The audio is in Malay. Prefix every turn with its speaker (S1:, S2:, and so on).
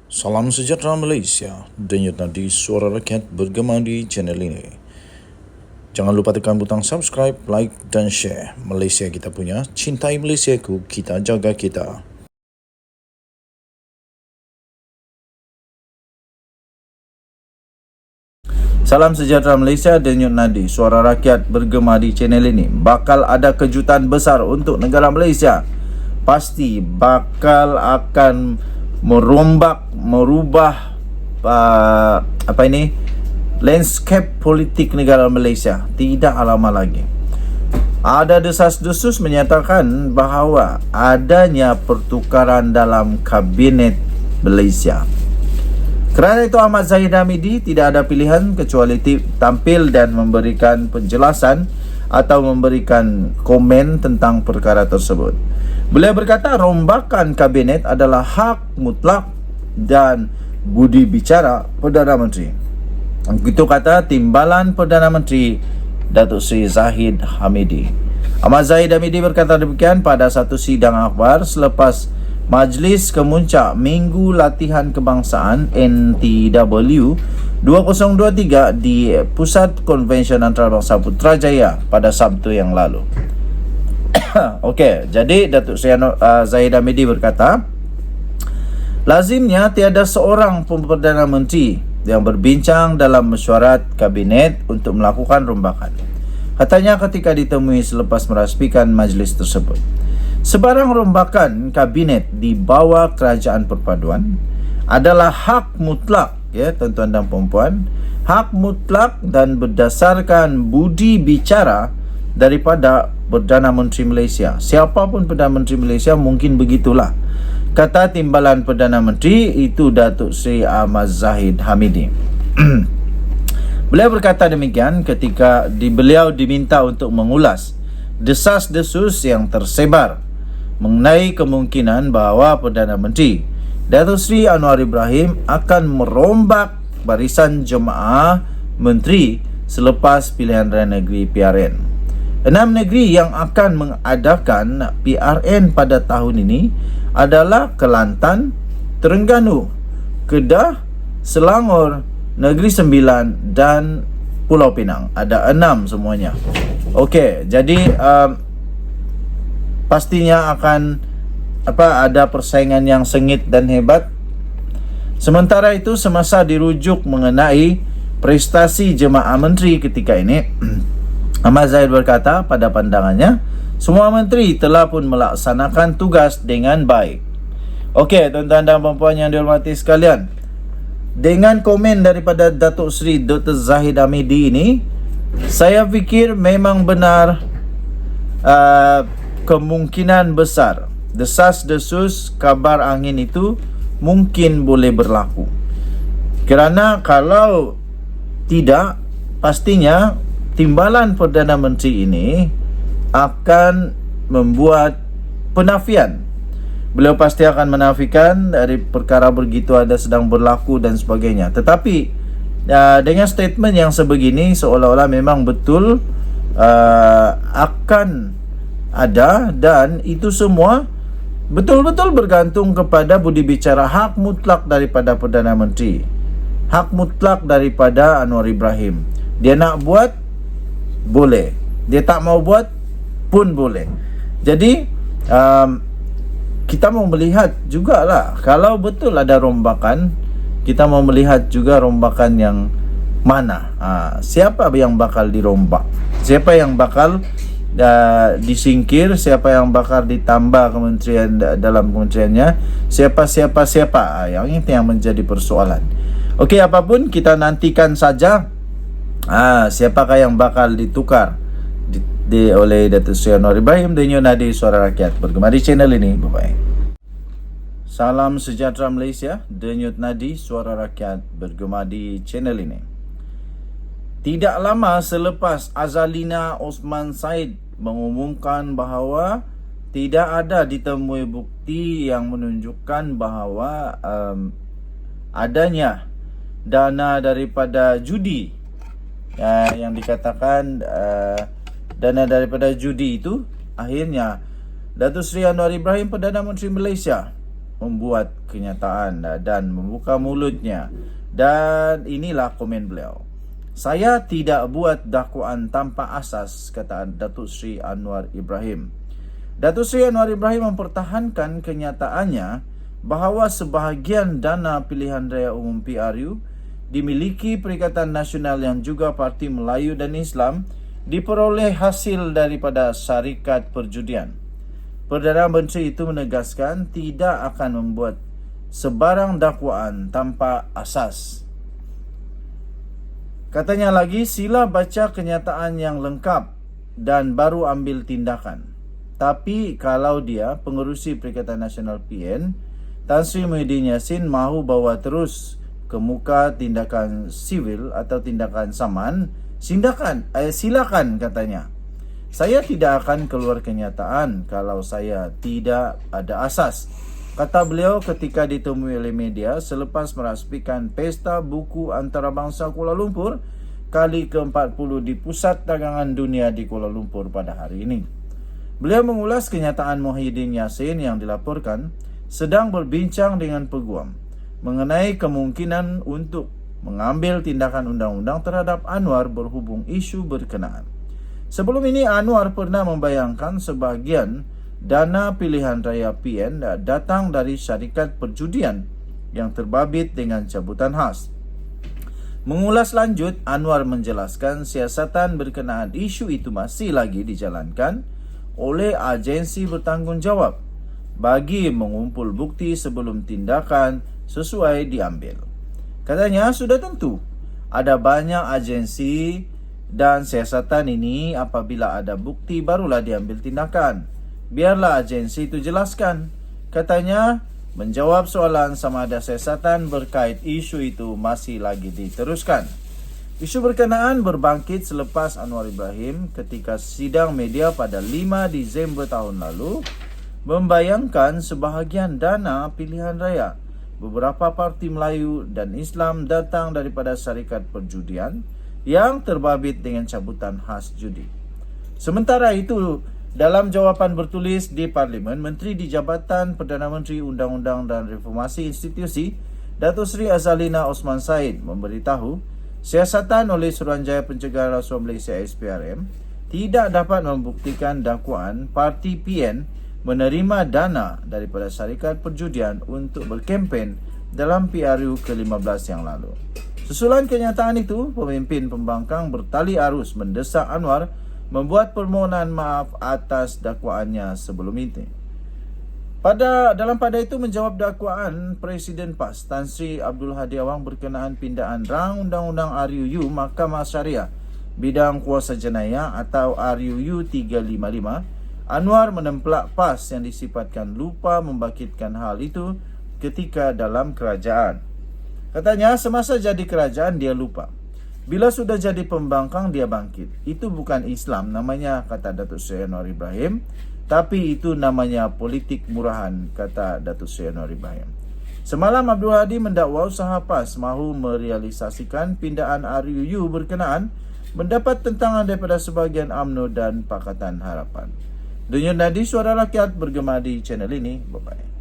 S1: Salam sejahtera Malaysia, denyut nadi suara rakyat bergema di channel ini. Jangan lupa tekan butang subscribe, like dan share. Malaysia kita punya, cintai Malaysiaku, kita jaga kita. Salam sejahtera Malaysia, denyut nadi suara rakyat bergema di channel ini. Bakal ada kejutan besar untuk negara Malaysia. Pasti bakal akan merubah landscape politik negara Malaysia. Tidak lama lagi. Ada desas-desus menyatakan bahawa adanya pertukaran dalam kabinet Malaysia. Kerana itu Ahmad Zahid Hamidi tidak ada pilihan kecuali tampil dan memberikan penjelasan atau memberikan komen tentang perkara tersebut. Beliau berkata rombakan kabinet adalah hak mutlak dan budi bicara Perdana Menteri. Itu kata Timbalan Perdana Menteri Datuk Seri Zahid Hamidi. Ahmad Zahid Hamidi berkata demikian pada satu sidang akhbar selepas Majlis Kemuncak Minggu Latihan Kebangsaan NTW 2023 di Pusat Konvensyen Antarabangsa Putrajaya pada Sabtu yang lalu. Okey, jadi Datuk Seri Zahid Hamidi berkata, lazimnya tiada seorang pun Perdana Menteri yang berbincang dalam mesyuarat kabinet untuk melakukan rombakan. Katanya ketika ditemui selepas merasmikan majlis tersebut. Sebarang rombakan kabinet di bawah kerajaan perpaduan adalah hak mutlak, ya tuan-tuan dan puan-puan, hak mutlak dan berdasarkan budi bicara daripada Perdana Menteri Malaysia. Siapapun Perdana Menteri Malaysia mungkin begitulah. Kata Timbalan Perdana Menteri itu Datuk Seri Ahmad Zahid Hamidi. Beliau berkata demikian ketika beliau diminta untuk mengulas desas-desus yang tersebar mengenai kemungkinan bahawa Perdana Menteri Datuk Seri Anwar Ibrahim akan merombak barisan jemaah menteri selepas pilihan raya negeri PRN. 6 negeri yang akan mengadakan PRN pada tahun ini adalah Kelantan, Terengganu, Kedah, Selangor, Negeri Sembilan dan Pulau Pinang. Ada 6 semuanya. Okey, jadi pastinya akan ada persaingan yang sengit dan hebat. Sementara itu semasa dirujuk mengenai prestasi jemaah menteri ketika ini, Ahmad Zahid berkata pada pandangannya semua menteri telah pun melaksanakan tugas dengan baik. Okey, tuan-tuan dan puan-puan yang dihormati sekalian, dengan komen daripada Datuk Seri Dr. Zahid Hamidi ini, saya fikir memang benar kemungkinan besar desas-desus kabar angin itu mungkin boleh berlaku. Kerana kalau tidak, pastinya Timbalan Perdana Menteri ini akan membuat penafian. Beliau pasti akan menafikan dari perkara begitu ada sedang berlaku dan sebagainya. Tetapi dengan statement yang sebegini seolah-olah memang betul akan ada, dan itu semua betul-betul bergantung kepada budi bicara hak mutlak daripada Perdana Menteri, hak mutlak daripada Anwar Ibrahim. Dia nak buat boleh, dia tak mau buat pun boleh. Jadi kita mau melihat jugalah, kalau betul ada rombakan, kita mau melihat juga rombakan yang mana, siapa yang bakal dirombak, siapa yang bakal disingkir, siapa yang bakal ditambah kementerian dalam kementeriannya, siapa yang itu yang menjadi persoalan. Okey, apapun kita nantikan saja siapakah yang bakal ditukar oleh Datuk Seri Anwar Ibrahim. Denyut nadi suara rakyat bergema di channel ini. Bye-bye. Salam sejahtera Malaysia, denyut nadi suara rakyat bergema di channel ini. Tidak lama selepas Azalina Osman Said mengumumkan bahawa tidak ada ditemui bukti yang menunjukkan bahawa adanya dana daripada judi, yang dikatakan dana daripada judi itu, akhirnya Datuk Seri Anwar Ibrahim Perdana Menteri Malaysia membuat kenyataan dan membuka mulutnya. Dan inilah komen beliau. Saya tidak buat dakwaan tanpa asas, kata Datuk Seri Anwar Ibrahim. Datuk Seri Anwar Ibrahim mempertahankan kenyataannya bahawa sebahagian dana pilihan raya umum PRU dimiliki Perikatan Nasional yang juga Parti Melayu dan Islam diperoleh hasil daripada syarikat perjudian. Perdana Menteri itu menegaskan tidak akan membuat sebarang dakwaan tanpa asas. Katanya lagi, sila baca kenyataan yang lengkap dan baru ambil tindakan. Tapi kalau dia, pengerusi Perikatan Nasional PN, Tan Sri Muhyiddin Yassin mahu bawa terus ke muka tindakan sivil atau tindakan saman, silakan katanya. Saya tidak akan keluar kenyataan kalau saya tidak ada asas, kata beliau ketika ditemui oleh media selepas merasmikan Pesta Buku Antarabangsa Kuala Lumpur kali ke-40 di Pusat Dagangan Dunia di Kuala Lumpur pada hari ini. Beliau mengulas kenyataan Muhyiddin Yassin yang dilaporkan sedang berbincang dengan peguam mengenai kemungkinan untuk mengambil tindakan undang-undang terhadap Anwar berhubung isu berkenaan. Sebelum ini Anwar pernah membayangkan sebahagian dana pilihan raya PN datang dari syarikat perjudian yang terbabit dengan cabutan khas. Mengulas lanjut, Anwar menjelaskan siasatan berkenaan isu itu masih lagi dijalankan oleh agensi bertanggungjawab bagi mengumpul bukti sebelum tindakan sesuai diambil. Katanya sudah tentu ada banyak agensi dan siasatan ini apabila ada bukti barulah diambil tindakan. Biarlah agensi itu jelaskan. Katanya menjawab soalan sama ada siasatan berkait isu itu masih lagi diteruskan. Isu berkenaan berbangkit selepas Anwar Ibrahim ketika sidang media pada 5 Disember tahun lalu membayangkan sebahagian dana pilihan raya beberapa parti Melayu dan Islam datang daripada syarikat perjudian yang terbabit dengan cabutan khas judi. Sementara itu, dalam jawapan bertulis di Parlimen, Menteri di Jabatan Perdana Menteri Undang-Undang dan Reformasi Institusi, Datuk Seri Azalina Osman Said memberitahu siasatan oleh Suruhanjaya Pencegahan Rasuah Malaysia SPRM tidak dapat membuktikan dakwaan parti PN menerima dana daripada syarikat perjudian untuk berkempen dalam PRU ke-15 yang lalu. Susulan kenyataan itu, pemimpin pembangkang bertali arus mendesak Anwar membuat permohonan maaf atas dakwaannya sebelum itu. Pada itu menjawab dakwaan Presiden PAS Tan Sri Abdul Hadi Awang berkenaan pindaan rang Undang-Undang RUU Mahkamah Syariah Bidang Kuasa Jenayah atau RUU 355, Anwar menemplak PAS yang disifatkan lupa membangkitkan hal itu ketika dalam kerajaan. Katanya semasa jadi kerajaan dia lupa. Bila sudah jadi pembangkang dia bangkit. Itu bukan Islam namanya, kata Datuk Seri Anwar Ibrahim. Tapi itu namanya politik murahan, kata Datuk Seri Anwar Ibrahim. Semalam Abdul Hadi mendakwa usaha PAS mahu merealisasikan pindaan RUU berkenaan mendapat tentangan daripada sebahagian UMNO dan Pakatan Harapan. Dunia Nadi Suara Rakyat bergema di channel ini. Bye-bye.